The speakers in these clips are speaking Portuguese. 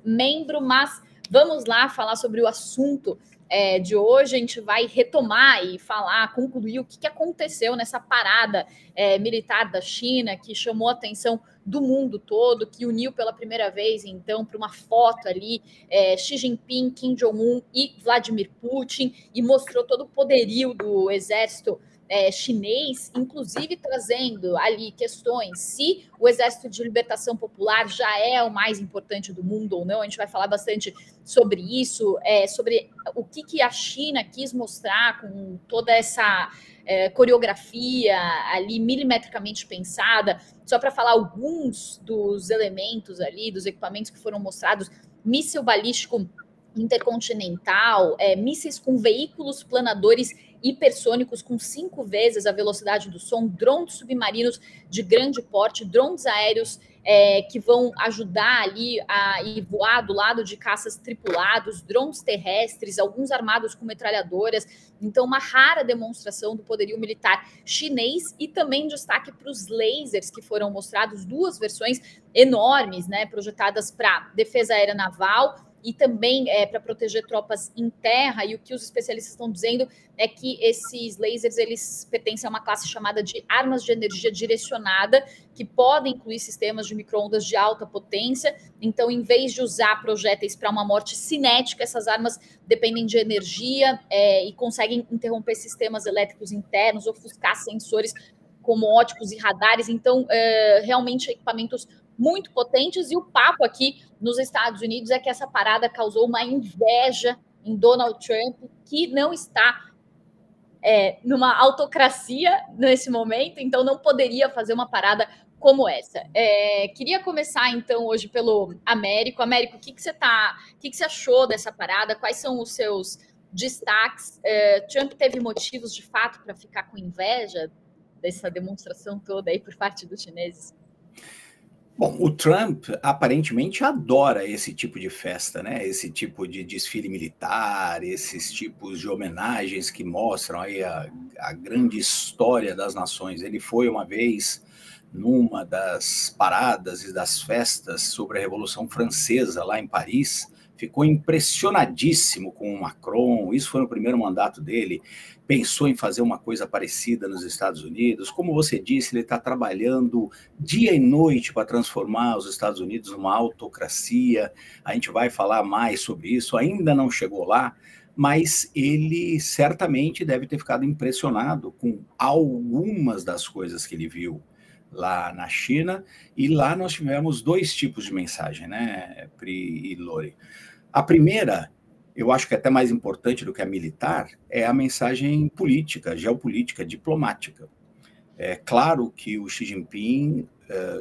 membro, mas vamos lá falar sobre o assunto de hoje. A gente vai retomar e concluir o que aconteceu nessa parada militar da China, que chamou a atenção do mundo todo, que uniu pela primeira vez, então, para uma foto ali, Xi Jinping, Kim Jong-un e Vladimir Putin, e mostrou todo o poderio do exército chinês, inclusive trazendo ali questões se o Exército de Libertação Popular já é o mais importante do mundo ou não. A gente vai falar bastante sobre isso, sobre o que a China quis mostrar com toda essa coreografia ali milimetricamente pensada. Só para falar alguns dos elementos ali, dos equipamentos que foram mostrados: míssil balístico intercontinental, mísseis com veículos planadores hipersônicos com 5 vezes a velocidade do som, drones submarinos de grande porte, drones aéreos que vão ajudar ali a ir voar do lado de caças tripulados, drones terrestres, alguns armados com metralhadoras. Então, uma rara demonstração do poderio militar chinês, e também destaque para os lasers que foram mostrados, 2 versões enormes, né, projetadas para defesa aérea naval e também para proteger tropas em terra. E o que os especialistas estão dizendo é que esses lasers, eles pertencem a uma classe chamada de armas de energia direcionada, que podem incluir sistemas de micro-ondas de alta potência. Então, em vez de usar projéteis para uma morte cinética, essas armas dependem de energia e conseguem interromper sistemas elétricos internos, ofuscar sensores como óticos e radares. Então, realmente, equipamentos muito potentes. E o papo aqui nos Estados Unidos é que essa parada causou uma inveja em Donald Trump, que não está numa autocracia nesse momento, então não poderia fazer uma parada como essa. Queria começar, então, hoje pelo Américo. Américo, o que você achou dessa parada? Quais são os seus destaques? Trump teve motivos, de fato, para ficar com inveja dessa demonstração toda aí por parte dos chineses? Bom, o Trump aparentemente adora esse tipo de festa, né? Esse tipo de desfile militar, esses tipos de homenagens que mostram aí a grande história das nações. Ele foi uma vez numa das paradas e das festas sobre a Revolução Francesa lá em Paris, ficou impressionadíssimo com o Macron. Isso foi no primeiro mandato dele. Pensou em fazer uma coisa parecida nos Estados Unidos. Como você disse, ele está trabalhando dia e noite para transformar os Estados Unidos numa autocracia. A gente vai falar mais sobre isso, ainda não chegou lá, mas ele certamente deve ter ficado impressionado com algumas das coisas que ele viu lá na China. E lá nós tivemos 2 tipos de mensagem, né, Pri e Lori? A primeira, eu acho que é até mais importante do que a militar, é a mensagem política, geopolítica, diplomática. É claro que o Xi Jinping,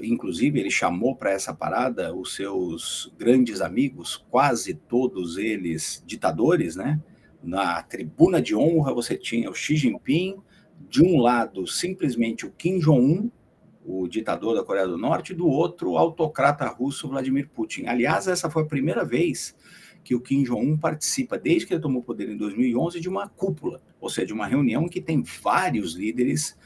inclusive, ele chamou para essa parada os seus grandes amigos, quase todos eles ditadores, né? Na tribuna de honra você tinha o Xi Jinping, de um lado simplesmente o Kim Jong-un, o ditador da Coreia do Norte, e do outro o autocrata russo Vladimir Putin. Aliás, essa foi a primeira vez que o Kim Jong-un participa, desde que ele tomou poder em 2011, de uma cúpula, ou seja, de uma reunião que tem vários líderes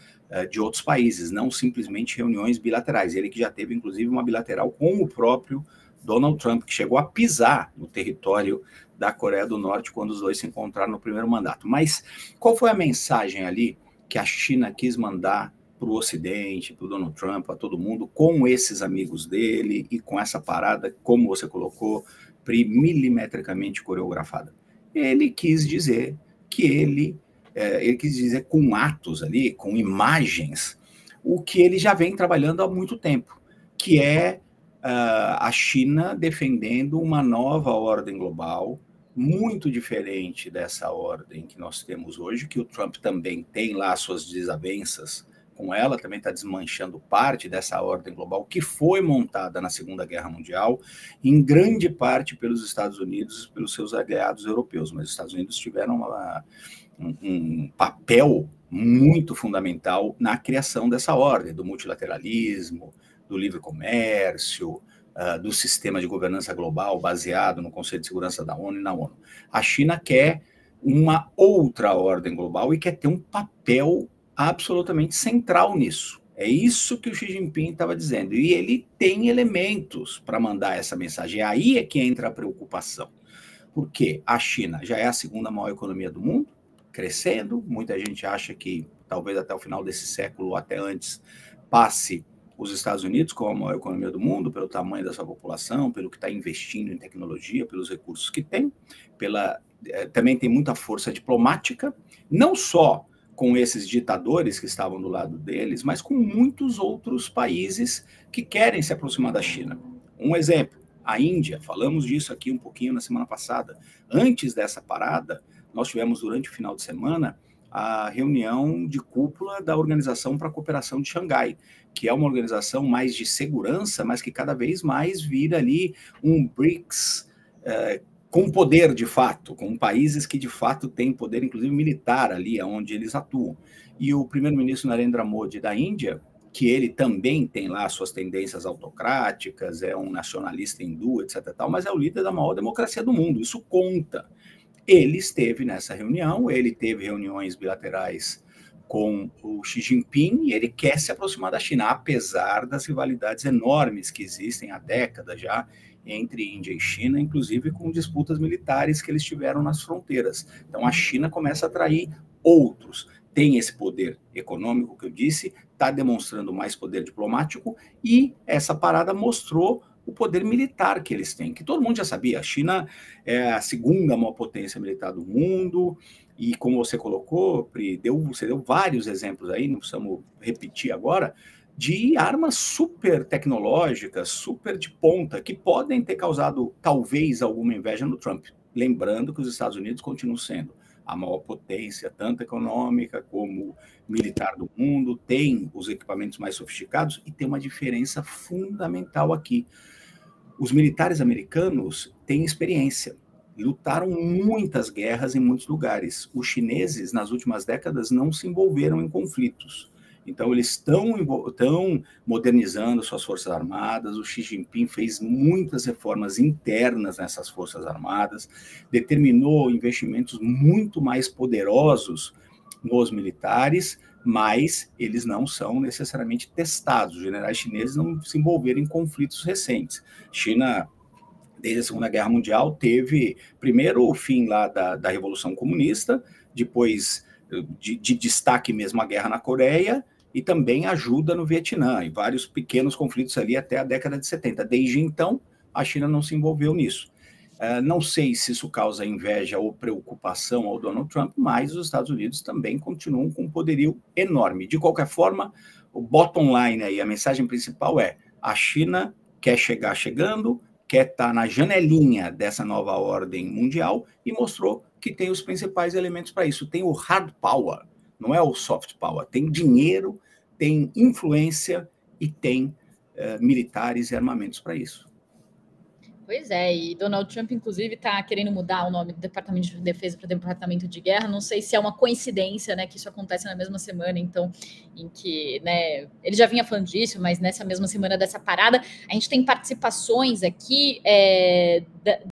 de outros países, não simplesmente reuniões bilaterais. Ele que já teve, inclusive, uma bilateral com o próprio Donald Trump, que chegou a pisar no território da Coreia do Norte quando os dois se encontraram no primeiro mandato. Mas qual foi a mensagem ali que a China quis mandar para o Ocidente, para o Donald Trump, a todo mundo, com esses amigos dele e com essa parada, como você colocou, milimetricamente coreografada? Ele quis dizer que ele quis dizer com atos ali, com imagens, o que ele já vem trabalhando há muito tempo, que é a China defendendo uma nova ordem global, muito diferente dessa ordem que nós temos hoje, que o Trump também tem lá suas desavenças com ela, também está desmanchando parte dessa ordem global que foi montada na Segunda Guerra Mundial, em grande parte pelos Estados Unidos e pelos seus aliados europeus, mas os Estados Unidos tiveram um papel muito fundamental na criação dessa ordem, do multilateralismo, do livre comércio, do sistema de governança global baseado no Conselho de Segurança da ONU e na ONU. A China quer uma outra ordem global e quer ter um papel absolutamente central nisso. É isso que o Xi Jinping estava dizendo. E ele tem elementos para mandar essa mensagem. Aí é que entra a preocupação. Porque a China já é a segunda maior economia do mundo, crescendo. Muita gente acha que talvez até o final desse século ou até antes passe os Estados Unidos como a maior economia do mundo, pelo tamanho da sua população, pelo que está investindo em tecnologia, pelos recursos que tem, também tem muita força diplomática, não só com esses ditadores que estavam do lado deles, mas com muitos outros países que querem se aproximar da China. Um exemplo, a Índia, falamos disso aqui um pouquinho na semana passada. Antes dessa parada, nós tivemos durante o final de semana a reunião de cúpula da Organização para a Cooperação de Xangai, que é uma organização mais de segurança, mas que cada vez mais vira ali um BRICS com poder de fato, com países que de fato têm poder, inclusive militar ali, onde eles atuam. E o primeiro-ministro Narendra Modi da Índia, que ele também tem lá suas tendências autocráticas, é um nacionalista hindu, etc. Tal, mas é o líder da maior democracia do mundo, isso conta. Ele esteve nessa reunião, ele teve reuniões bilaterais com o Xi Jinping e ele quer se aproximar da China, apesar das rivalidades enormes que existem há décadas já entre Índia e China, inclusive com disputas militares que eles tiveram nas fronteiras. Então a China começa a atrair outros, tem esse poder econômico que eu disse, está demonstrando mais poder diplomático e essa parada mostrou o poder militar que eles têm, que todo mundo já sabia. A China é a segunda maior potência militar do mundo, e como você colocou, Pri, você deu vários exemplos aí, não precisamos repetir agora, de armas super tecnológicas, super de ponta, que podem ter causado talvez alguma inveja no Trump. Lembrando que os Estados Unidos continuam sendo a maior potência, tanto econômica como militar do mundo, tem os equipamentos mais sofisticados e tem uma diferença fundamental aqui. Os militares americanos têm experiência, lutaram muitas guerras em muitos lugares. Os chineses, nas últimas décadas, não se envolveram em conflitos. Então, eles estão modernizando suas forças armadas. O Xi Jinping fez muitas reformas internas nessas forças armadas, determinou investimentos muito mais poderosos nos militares, mas eles não são necessariamente testados. Os generais chineses não se envolveram em conflitos recentes. China, desde a Segunda Guerra Mundial, teve primeiro o fim lá da Revolução Comunista, depois de destaque mesmo a guerra na Coreia, e também ajuda no Vietnã, e vários pequenos conflitos ali até a década de 70. Desde então, a China não se envolveu nisso. Não sei se isso causa inveja ou preocupação ao Donald Trump, mas os Estados Unidos também continuam com um poderio enorme. De qualquer forma, o bottom line aí, a mensagem principal é: a China quer chegar chegando, quer estar na janelinha dessa nova ordem mundial e mostrou que tem os principais elementos para isso. Tem o hard power, não é o soft power. Tem dinheiro, tem influência e tem militares e armamentos para isso. Pois é, e Donald Trump, inclusive, está querendo mudar o nome do Departamento de Defesa para Departamento de Guerra. Não sei se é uma coincidência, né, que isso acontece na mesma semana, então, em que, né, ele já vinha falando disso, mas nessa mesma semana dessa parada, a gente tem participações aqui